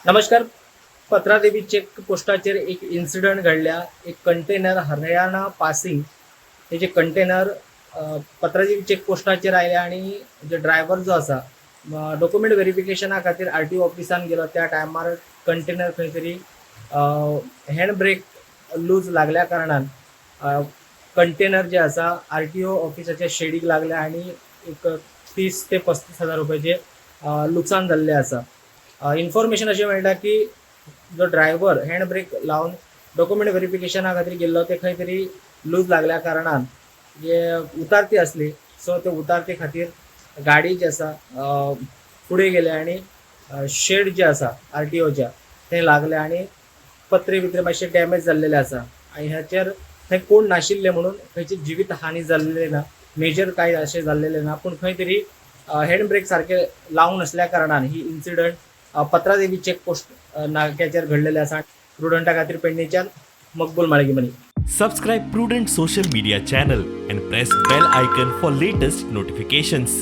नमस्कार. पत्रादेवी चेक पोस्टाचेर एक इन्सिडंट घडल्या. एक कंटेनर हरियाणा पासिंग हे जे कंटेनर पत्रादेवी चेक पोस्टाचेर आयले आणि जो ड्रायव्हर जो असा डॉक्युमेंट व्हेरिफिकेशना खातीर RTO ऑफिसान गेलो. त्या टायमार कंटेनर खंय तरी हँड ब्रेक लूज लागल्या कारणान कंटेनर जे आसा RTO ऑफिसाच्या शेडीक लागल्या आणि एक 30 ते 35 हजार रुपयाचे लुकसाण जाल्लें आसा. इन्फॉर्मेशन अशी मेळटा की जो ड्रायव्हर हँड ब्रेक लावन डॉक्युमेंट व्हेरिफिकेशना खातीर गेल्लो ते खंय तरी लूज लागल्या कारणान जे उतारती असली सो ते उतारते खातीर गाडी जी आसा फुडें गेले आणि शेड जे आसा RTOच्या ते लागले आणि पत्रे बित्रे मातशे डॅमेज जाल्लेले आसा आणि ह्याचेर थंय कोण नाशिल्ले म्हणून खंयची जिवीत हानी जाल्लेली ना, मेजर काय अशें जाल्लेले ना, पूण खंय तरी हँड ब्रेक सारखे लावून नसल्या कारणान ही इन्सिडंट पत्रादेवी चेक पोस्ट नाक्याचेर घडलेले आसा. प्रुडंटा खातीर पेडणेच्यान मकबूल माळगीमनी. Subscribe Prudent social media channel and press bell icon for latest notifications.